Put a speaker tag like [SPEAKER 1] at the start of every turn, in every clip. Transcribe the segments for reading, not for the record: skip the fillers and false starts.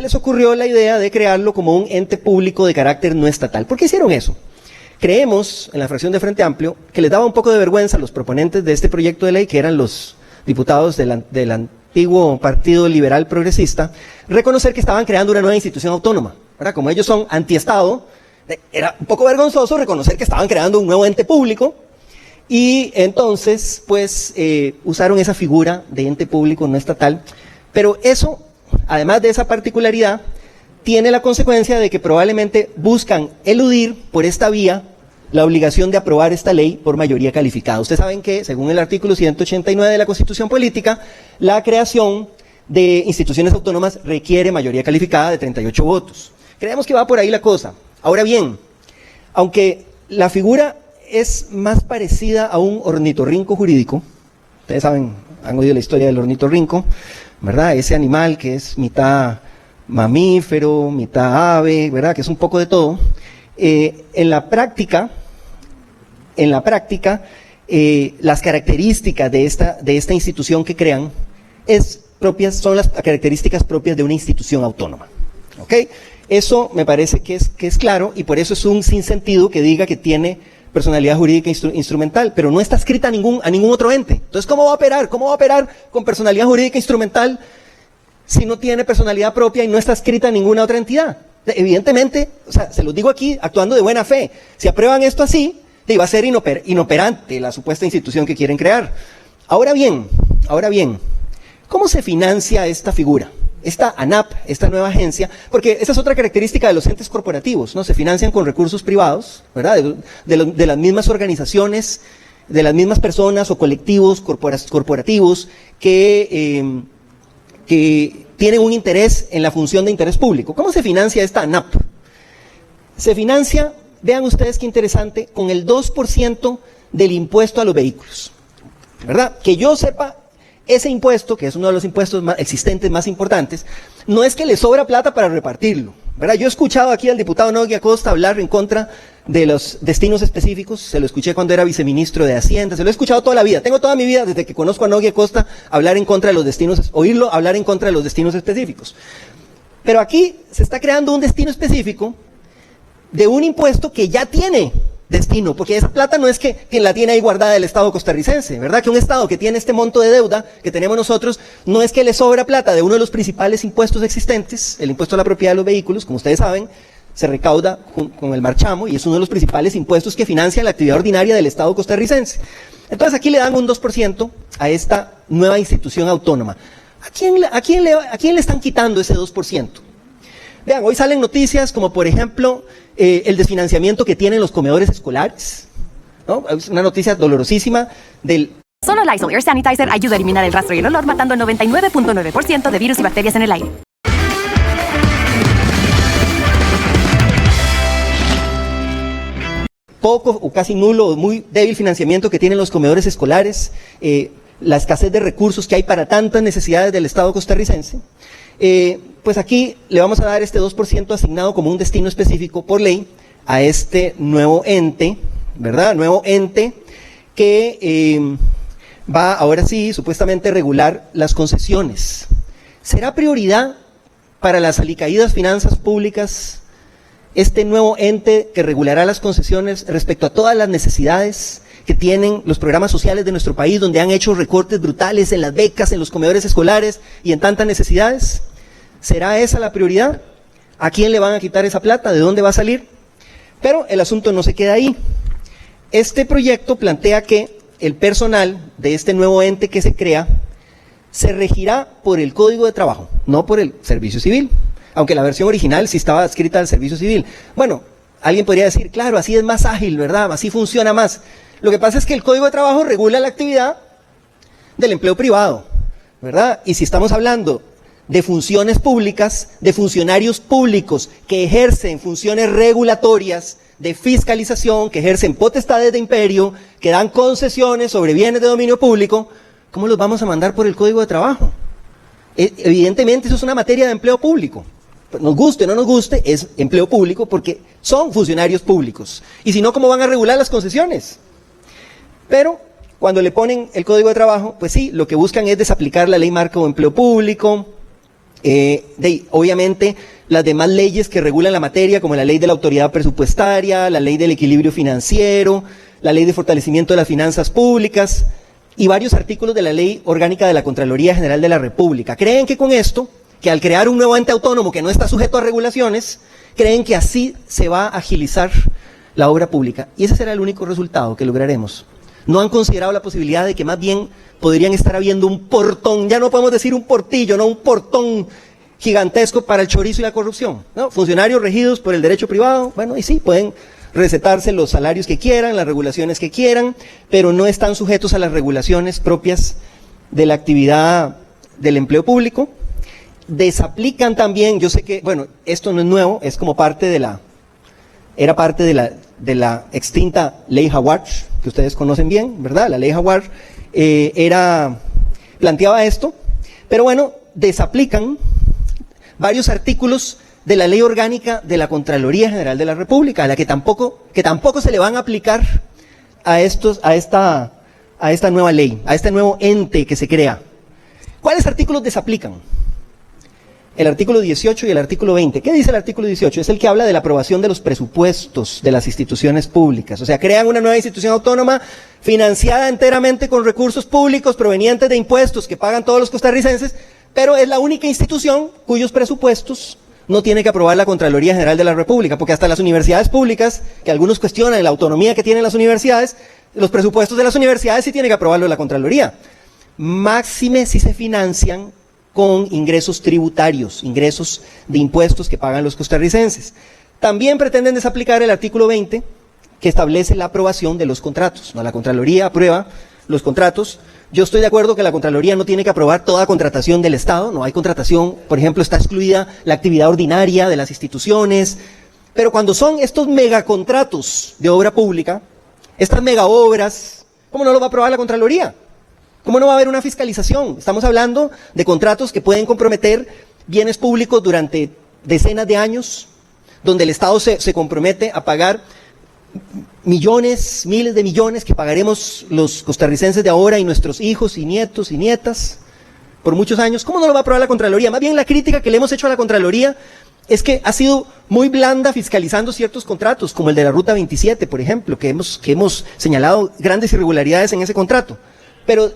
[SPEAKER 1] se les ocurrió la idea de crearlo como un ente público de carácter no estatal. ¿Por qué hicieron eso? Creemos, en la fracción de Frente Amplio, que les daba un poco de vergüenza a los proponentes de este proyecto de ley, que eran los diputados del antiguo Partido Liberal Progresista, reconocer que estaban creando una nueva institución autónoma, ¿verdad? Como ellos son antiestado, era un poco vergonzoso reconocer que estaban creando un nuevo ente público, y entonces, pues, usaron esa figura de ente público no estatal, pero eso, además de esa particularidad, tiene la consecuencia de que probablemente buscan eludir por esta vía la obligación de aprobar esta ley por mayoría calificada. Ustedes saben que, según el artículo 189 de la Constitución Política, la creación de instituciones autónomas requiere mayoría calificada de 38 votos. Creemos que va por ahí la cosa. Ahora bien, aunque la figura es más parecida a un ornitorrinco jurídico, ustedes saben, han oído la historia del ornitorrinco, ¿verdad? Ese animal que es mitad mamífero, mitad ave, ¿verdad? Que es un poco de todo. En la práctica, las características de esta institución que crean son las características propias de una institución autónoma. ¿Ok? Eso me parece que es claro, y por eso es un sinsentido que diga que tiene personalidad jurídica instrumental, pero no está escrita a ningún otro ente. Entonces, ¿cómo va a operar? ¿Cómo va a operar con personalidad jurídica instrumental si no tiene personalidad propia y no está escrita en ninguna otra entidad? Evidentemente, o sea, se los digo aquí actuando de buena fe, si aprueban esto así, va a ser inoperante la supuesta institución que quieren crear. Ahora bien, ¿cómo se financia esta figura? Esta ANAP, esta nueva agencia, porque esa es otra característica de los entes corporativos, ¿no? Se financian con recursos privados, ¿verdad? De las mismas organizaciones, de las mismas personas o colectivos corporativos que tienen un interés en la función de interés público. ¿Cómo se financia esta ANAP? Se financia, vean ustedes qué interesante, con el 2% del impuesto a los vehículos, ¿verdad? Que yo sepa, ese impuesto, que es uno de los impuestos existentes más importantes, no es que le sobra plata para repartirlo, ¿verdad? Yo he escuchado aquí al diputado Nogui Acosta hablar en contra de los destinos específicos, se lo escuché cuando era viceministro de Hacienda, se lo he escuchado toda la vida, tengo toda mi vida desde que conozco a Nogui Acosta hablar en contra de los destinos, oírlo hablar en contra de los destinos específicos. Pero aquí se está creando un destino específico de un impuesto que ya tiene destino, porque esa plata no es que quien la tiene ahí guardada el Estado costarricense, ¿verdad? Que un Estado que tiene este monto de deuda que tenemos nosotros, no es que le sobra plata de uno de los principales impuestos existentes, el impuesto a la propiedad de los vehículos, como ustedes saben, se recauda con el marchamo y es uno de los principales impuestos que financia la actividad ordinaria del Estado costarricense. Entonces aquí le dan un 2% a esta nueva institución autónoma. ¿A quién le están quitando ese 2%? Vean, hoy salen noticias como por ejemplo el desfinanciamiento que tienen los comedores escolares, ¿no? Es una noticia dolorosísima del...
[SPEAKER 2] Solo Lysol Air Sanitizer ayuda a eliminar el rastro y el olor matando el 99.9% de virus y bacterias en el aire.
[SPEAKER 1] Poco o casi nulo o muy débil financiamiento que tienen los comedores escolares, la escasez de recursos que hay para tantas necesidades del Estado costarricense. Pues aquí le vamos a dar este 2% asignado como un destino específico por ley a este nuevo ente, ¿verdad? Nuevo ente que va ahora sí supuestamente a regular las concesiones. ¿Será prioridad para las alicaídas finanzas públicas este nuevo ente que regulará las concesiones respecto a todas las necesidades que tienen los programas sociales de nuestro país, donde han hecho recortes brutales en las becas, en los comedores escolares y en tantas necesidades? ¿Será esa la prioridad? ¿A quién le van a quitar esa plata? ¿De dónde va a salir? Pero el asunto no se queda ahí. Este proyecto plantea que el personal de este nuevo ente que se crea se regirá por el Código de Trabajo, no por el Servicio Civil, aunque la versión original sí estaba adscrita al Servicio Civil. Bueno, alguien podría decir, claro, así es más ágil, ¿verdad? Así funciona más. Lo que pasa es que el Código de Trabajo regula la actividad del empleo privado, ¿verdad? Y si estamos hablando de funciones públicas, de funcionarios públicos que ejercen funciones regulatorias, de fiscalización, que ejercen potestades de imperio, que dan concesiones sobre bienes de dominio público, ¿cómo los vamos a mandar por el Código de Trabajo? Evidentemente eso es una materia de empleo público. Nos guste o no nos guste, es empleo público porque son funcionarios públicos. Y si no, ¿cómo van a regular las concesiones? Pero cuando le ponen el Código de Trabajo, pues sí, lo que buscan es desaplicar la ley marco de empleo público, Obviamente, las demás leyes que regulan la materia, como la ley de la autoridad presupuestaria, la ley del equilibrio financiero, la ley de fortalecimiento de las finanzas públicas y varios artículos de la ley orgánica de la Contraloría General de la República. Creen que con esto, que al crear un nuevo ente autónomo que no está sujeto a regulaciones, creen que así se va a agilizar la obra pública. Y ese será el único resultado que lograremos. No han considerado la posibilidad de que más bien podrían estar habiendo un portón, ya no podemos decir un portillo, no un portón gigantesco para el chorizo y la corrupción, ¿no? Funcionarios regidos por el derecho privado, bueno, y sí, pueden recetarse los salarios que quieran, las regulaciones que quieran, pero no están sujetos a las regulaciones propias de la actividad del empleo público. Desaplican también, yo sé que, bueno, esto no es nuevo, es como parte de era parte de la extinta ley Haward, que ustedes conocen bien, ¿verdad? La ley Haward planteaba esto, pero bueno, desaplican varios artículos de la ley orgánica de la Contraloría General de la República, a la que tampoco se le van a aplicar a esta nueva ley, a este nuevo ente que se crea. ¿Cuáles artículos desaplican? El artículo 18 y el artículo 20. ¿Qué dice el artículo 18? Es el que habla de la aprobación de los presupuestos de las instituciones públicas. O sea, crean una nueva institución autónoma financiada enteramente con recursos públicos provenientes de impuestos que pagan todos los costarricenses, pero es la única institución cuyos presupuestos no tiene que aprobar la Contraloría General de la República, porque hasta las universidades públicas, que algunos cuestionan la autonomía que tienen las universidades, los presupuestos de las universidades sí tiene que aprobarlo la Contraloría. Máxime si se financian con ingresos tributarios, ingresos de impuestos que pagan los costarricenses. También pretenden desaplicar el artículo 20, que establece la aprobación de los contratos. ¿No? La Contraloría aprueba los contratos. Yo estoy de acuerdo que la Contraloría no tiene que aprobar toda contratación del Estado, no hay contratación, por ejemplo, está excluida la actividad ordinaria de las instituciones, pero cuando son estos megacontratos de obra pública, estas megaobras, ¿cómo no lo va a aprobar la Contraloría? ¿Cómo no va a haber una fiscalización? Estamos hablando de contratos que pueden comprometer bienes públicos durante decenas de años, donde el Estado se compromete a pagar millones, miles de millones que pagaremos los costarricenses de ahora y nuestros hijos y nietos y nietas por muchos años. ¿Cómo no lo va a aprobar la Contraloría? Más bien la crítica que le hemos hecho a la Contraloría es que ha sido muy blanda fiscalizando ciertos contratos, como el de la Ruta 27, por ejemplo, que hemos señalado grandes irregularidades en ese contrato. Pero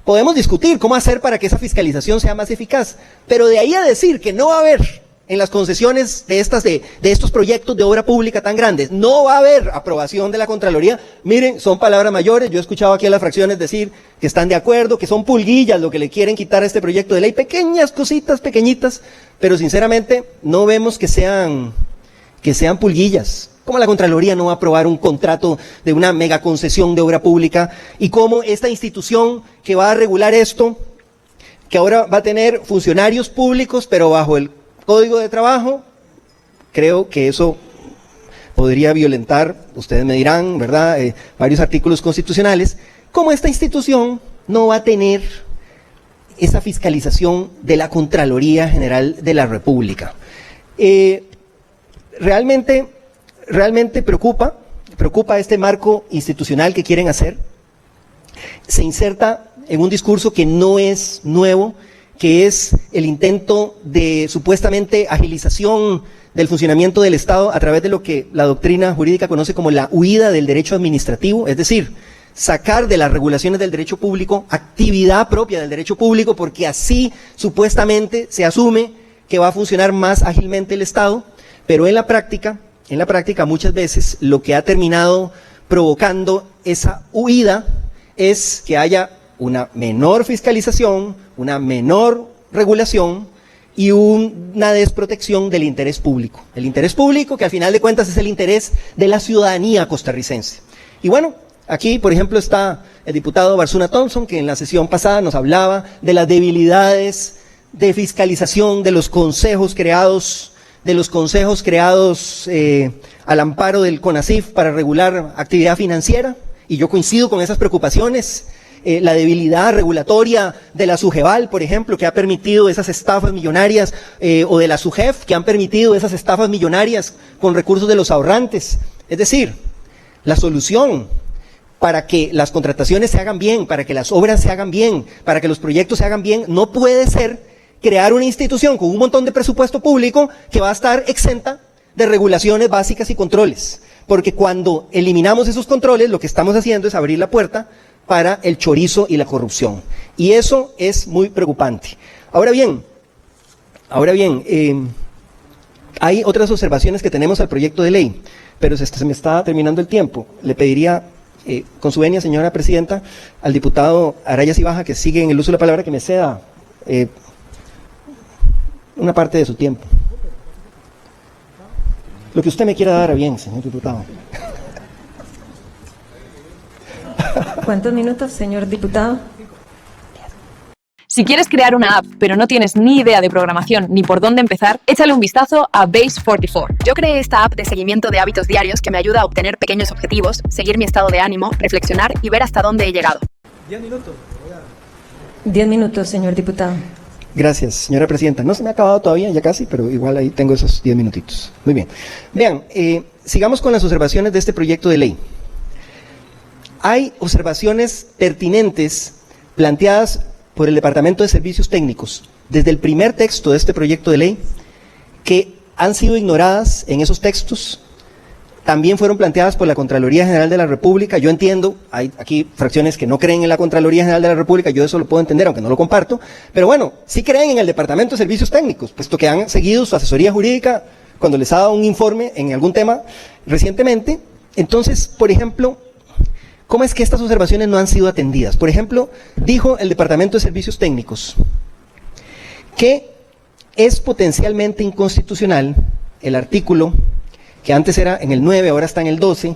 [SPEAKER 1] podemos discutir cómo hacer para que esa fiscalización sea más eficaz, pero de ahí a decir que no va a haber en las concesiones de estos proyectos de obra pública tan grandes, no va a haber aprobación de la Contraloría. Miren, son palabras mayores. Yo he escuchado aquí a las fracciones decir que están de acuerdo, que son pulguillas lo que le quieren quitar a este proyecto de ley, pequeñas cositas, pequeñitas, pero sinceramente no vemos que sean pulguillas. ¿Cómo la Contraloría no va a aprobar un contrato de una mega concesión de obra pública? Y cómo esta institución que va a regular esto, que ahora va a tener funcionarios públicos, pero bajo el Código de Trabajo, creo que eso podría violentar, ustedes me dirán, ¿verdad?, varios artículos constitucionales. ¿Cómo esta institución no va a tener esa fiscalización de la Contraloría General de la República? Realmente preocupa este marco institucional que quieren hacer. Se inserta en un discurso que no es nuevo, que es el intento de supuestamente agilización del funcionamiento del Estado a través de lo que la doctrina jurídica conoce como la huida del derecho administrativo, es decir, sacar de las regulaciones del derecho público actividad propia del derecho público, porque así supuestamente se asume que va a funcionar más ágilmente el Estado, pero en la práctica muchas veces lo que ha terminado provocando esa huida es que haya una menor fiscalización, una menor regulación y una desprotección del interés público. El interés público que al final de cuentas es el interés de la ciudadanía costarricense. Y bueno, aquí por ejemplo está el diputado Barzuna Thompson, que en la sesión pasada nos hablaba de las debilidades de fiscalización de los consejos creados al amparo del CONACYF para regular actividad financiera, y yo coincido con esas preocupaciones. La debilidad regulatoria de la SUGEVAL, por ejemplo, que ha permitido esas estafas millonarias, o de la SUGEF, que han permitido esas estafas millonarias con recursos de los ahorrantes. Es decir, la solución para que las contrataciones se hagan bien, para que las obras se hagan bien, para que los proyectos se hagan bien, no puede ser crear una institución con un montón de presupuesto público que va a estar exenta de regulaciones básicas y controles. Porque cuando eliminamos esos controles, lo que estamos haciendo es abrir la puerta para el chorizo y la corrupción. Y eso es muy preocupante. Ahora bien, hay otras observaciones que tenemos al proyecto de ley, pero se me está terminando el tiempo. Le pediría, con su venia, señora presidenta, al diputado Araya Cibaja, que sigue en el uso de la palabra, que me ceda una parte de su tiempo. Lo que usted me quiera dar a bien, señor diputado.
[SPEAKER 3] ¿Cuántos minutos, señor diputado?
[SPEAKER 4] Si quieres crear una app, pero no tienes ni idea de programación ni por dónde empezar, échale un vistazo a Base44. Yo creé esta app de seguimiento de hábitos diarios que me ayuda a obtener pequeños objetivos, seguir mi estado de ánimo, reflexionar y ver hasta dónde he llegado.
[SPEAKER 3] 10 minutos. 10 minutos, señor diputado.
[SPEAKER 1] Gracias, señora presidenta. No se me ha acabado todavía, ya casi, pero igual ahí tengo esos 10 minutitos. Muy bien. Vean, sigamos con las observaciones de este proyecto de ley. Hay observaciones pertinentes planteadas por el Departamento de Servicios Técnicos desde el primer texto de este proyecto de ley que han sido ignoradas en esos textos. También fueron planteadas por la Contraloría General de la República. Yo entiendo, hay aquí fracciones que no creen en la Contraloría General de la República, yo eso lo puedo entender, aunque no lo comparto, pero bueno, sí creen en el Departamento de Servicios Técnicos, puesto que han seguido su asesoría jurídica cuando les ha dado un informe en algún tema recientemente. Entonces, por ejemplo, ¿cómo es que estas observaciones no han sido atendidas? Por ejemplo, dijo el Departamento de Servicios Técnicos que es potencialmente inconstitucional el artículo que antes era en el 9, ahora está en el 12,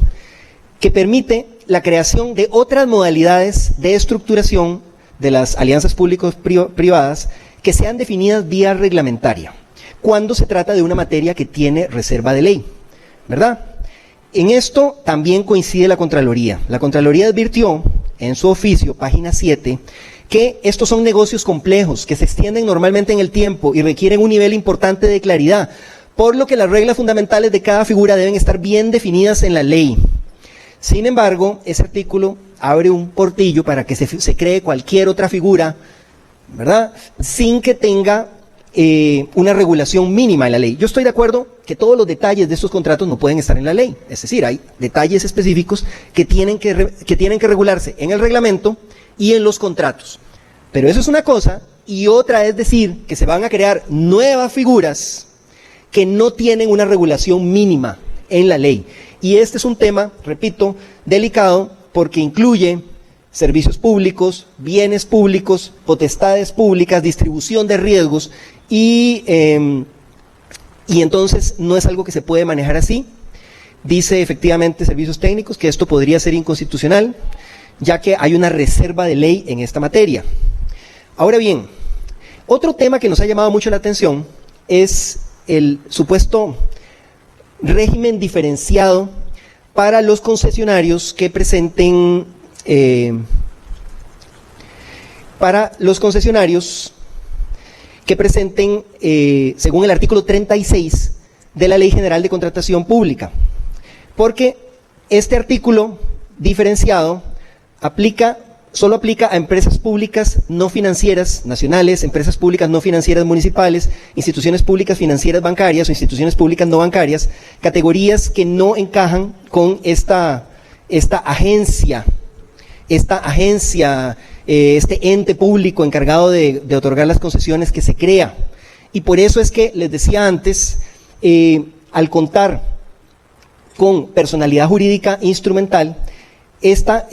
[SPEAKER 1] que permite la creación de otras modalidades de estructuración de las alianzas público-privadas que sean definidas vía reglamentaria, cuando se trata de una materia que tiene reserva de ley, ¿verdad? En esto también coincide la Contraloría. La Contraloría advirtió en su oficio, página 7, que estos son negocios complejos, que se extienden normalmente en el tiempo y requieren un nivel importante de claridad, por lo que las reglas fundamentales de cada figura deben estar bien definidas en la ley. Sin embargo, ese artículo abre un portillo para que se cree cualquier otra figura, ¿verdad?, sin que tenga una regulación mínima en la ley. Yo estoy de acuerdo que todos los detalles de estos contratos no pueden estar en la ley, es decir, hay detalles específicos que tienen que regularse en el reglamento y en los contratos. Pero eso es una cosa, y otra es decir que se van a crear nuevas figuras que no tienen una regulación mínima en la ley. Y este es un tema, repito, delicado, porque incluye servicios públicos, bienes públicos, potestades públicas, distribución de riesgos, y entonces no es algo que se puede manejar así. Dice efectivamente Servicios Técnicos que esto podría ser inconstitucional, ya que hay una reserva de ley en esta materia. Ahora bien, otro tema que nos ha llamado mucho la atención es el supuesto régimen diferenciado para los concesionarios que presenten, según el artículo 36 de la Ley General de Contratación Pública, porque este artículo diferenciado solo aplica a empresas públicas no financieras nacionales, empresas públicas no financieras municipales, instituciones públicas financieras bancarias o instituciones públicas no bancarias, categorías que no encajan con esta agencia, este ente público encargado de otorgar las concesiones que se crea. Y por eso es que les decía antes, al contar con personalidad jurídica instrumental, esta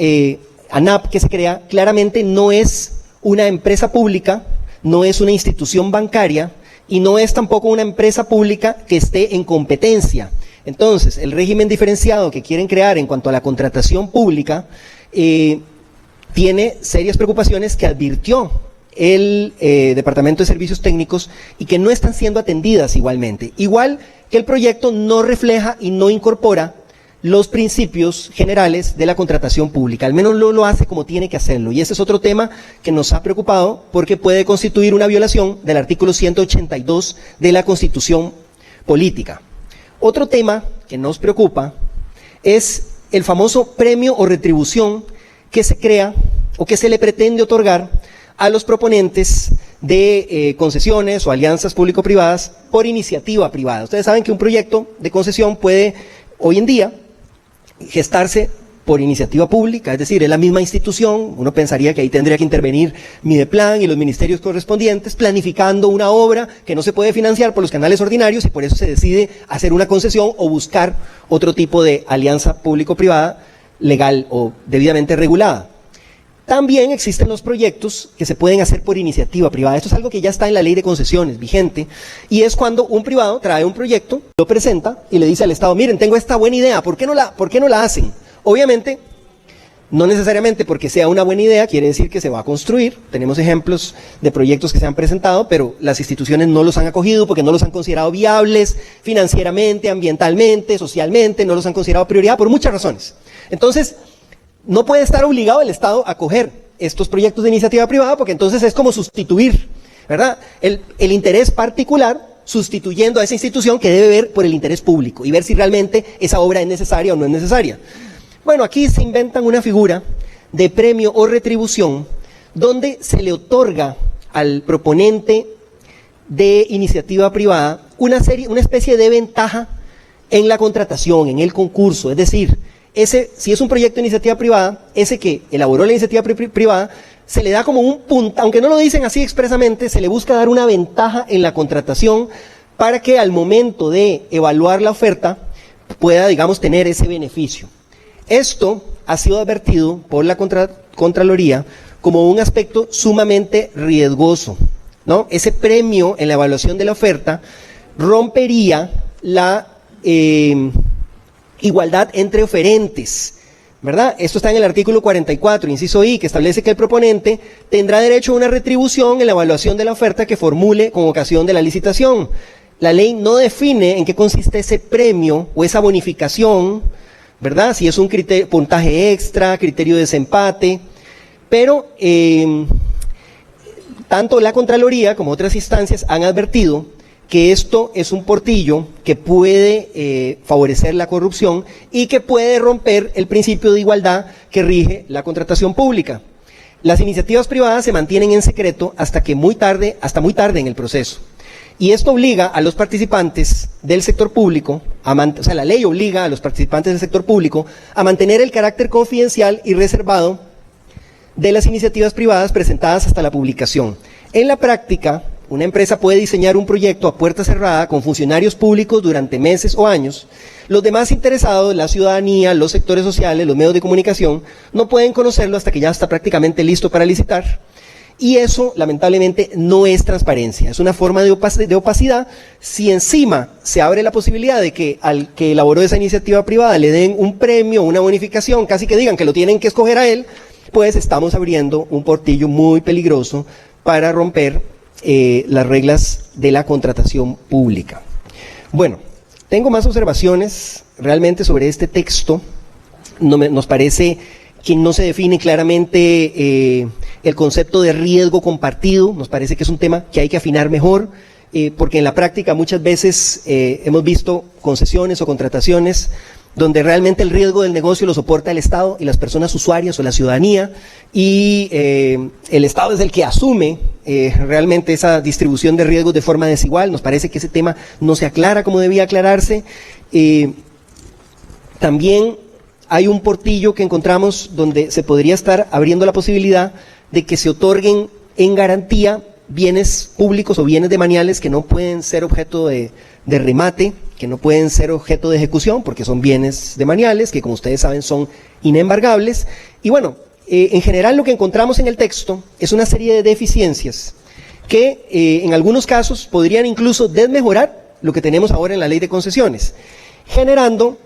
[SPEAKER 1] ANAP que se crea claramente no es una empresa pública, no es una institución bancaria y no es tampoco una empresa pública que esté en competencia. Entonces, el régimen diferenciado que quieren crear en cuanto a la contratación pública tiene serias preocupaciones que advirtió el Departamento de Servicios Técnicos y que no están siendo atendidas igualmente. Igual que el proyecto no refleja y no incorpora los principios generales de la contratación pública, al menos no lo hace como tiene que hacerlo, y ese es otro tema que nos ha preocupado porque puede constituir una violación del artículo 182 de la Constitución Política. Otro tema que nos preocupa es el famoso premio o retribución que se crea o que se le pretende otorgar a los proponentes de concesiones o alianzas público-privadas por iniciativa privada. Ustedes saben que un proyecto de concesión puede hoy en día gestarse por iniciativa pública, es decir, es la misma institución. Uno pensaría que ahí tendría que intervenir Mideplan y los ministerios correspondientes planificando una obra que no se puede financiar por los canales ordinarios, y por eso se decide hacer una concesión o buscar otro tipo de alianza público-privada legal o debidamente regulada. También existen los proyectos que se pueden hacer por iniciativa privada. Esto es algo que ya está en la ley de concesiones vigente, y es cuando un privado trae un proyecto, lo presenta y le dice al Estado: miren, tengo esta buena idea, ¿por qué no la hacen? Obviamente, no necesariamente porque sea una buena idea quiere decir que se va a construir. Tenemos ejemplos de proyectos que se han presentado, pero las instituciones no los han acogido porque no los han considerado viables financieramente, ambientalmente, socialmente, no los han considerado prioridad por muchas razones. Entonces, no puede estar obligado el Estado a acoger estos proyectos de iniciativa privada, porque entonces es como sustituir, ¿verdad?, el interés particular, sustituyendo a esa institución que debe ver por el interés público y ver si realmente esa obra es necesaria o no es necesaria. Bueno, aquí se inventan una figura de premio o retribución donde se le otorga al proponente de iniciativa privada una especie de ventaja en la contratación, en el concurso. Es decir, si es un proyecto de iniciativa privada, ese que elaboró la iniciativa privada, se le da como un punto, aunque no lo dicen así expresamente, se le busca dar una ventaja en la contratación para que al momento de evaluar la oferta pueda, digamos, tener ese beneficio. Esto ha sido advertido por la Contraloría como un aspecto sumamente riesgoso, ¿no? Ese premio en la evaluación de la oferta rompería la igualdad entre oferentes, ¿verdad? Esto está en el artículo 44, inciso I, que establece que el proponente tendrá derecho a una retribución en la evaluación de la oferta que formule con ocasión de la licitación. La ley no define en qué consiste ese premio o esa bonificación, ¿verdad? Si es un puntaje extra, criterio de desempate, pero tanto la Contraloría como otras instancias han advertido que esto es un portillo que puede favorecer la corrupción y que puede romper el principio de igualdad que rige la contratación pública. Las iniciativas privadas se mantienen en secreto hasta muy tarde en el proceso. Y esto obliga a los participantes del sector público, la ley obliga a los participantes del sector público a mantener el carácter confidencial y reservado de las iniciativas privadas presentadas hasta la publicación. En la práctica, una empresa puede diseñar un proyecto a puerta cerrada con funcionarios públicos durante meses o años. Los demás interesados, la ciudadanía, los sectores sociales, los medios de comunicación, no pueden conocerlo hasta que ya está prácticamente listo para licitar. Y eso, lamentablemente, no es transparencia, es una forma de opacidad. Si encima se abre la posibilidad de que al que elaboró esa iniciativa privada le den un premio, una bonificación, casi que digan que lo tienen que escoger a él, pues estamos abriendo un portillo muy peligroso para romper las reglas de la contratación pública. Bueno, tengo más observaciones realmente sobre este texto. Nos parece que no se define claramente el concepto de riesgo compartido. Nos parece que es un tema que hay que afinar mejor, porque en la práctica muchas veces hemos visto concesiones o contrataciones donde realmente el riesgo del negocio lo soporta el Estado y las personas usuarias o la ciudadanía, y el Estado es el que asume realmente esa distribución de riesgos de forma desigual. Nos parece que ese tema no se aclara como debía aclararse. También hay un portillo que encontramos donde se podría estar abriendo la posibilidad de que se otorguen en garantía bienes públicos o bienes demaniales que no pueden ser objeto de remate, que no pueden ser objeto de ejecución, porque son bienes demaniales, que como ustedes saben son inembargables. Y bueno, en general lo que encontramos en el texto es una serie de deficiencias que en algunos casos podrían incluso desmejorar lo que tenemos ahora en la ley de concesiones, generando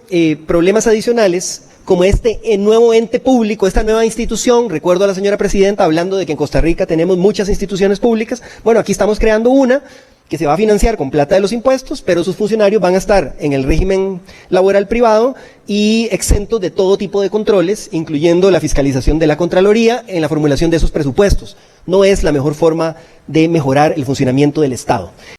[SPEAKER 1] problemas adicionales como este nuevo ente público, esta nueva institución. Recuerdo a la señora presidenta hablando de que en Costa Rica tenemos muchas instituciones públicas. Bueno, aquí estamos creando una que se va a financiar con plata de los impuestos, pero sus funcionarios van a estar en el régimen laboral privado y exentos de todo tipo de controles, incluyendo la fiscalización de la Contraloría en la formulación de esos presupuestos. No es la mejor forma de mejorar el funcionamiento del Estado.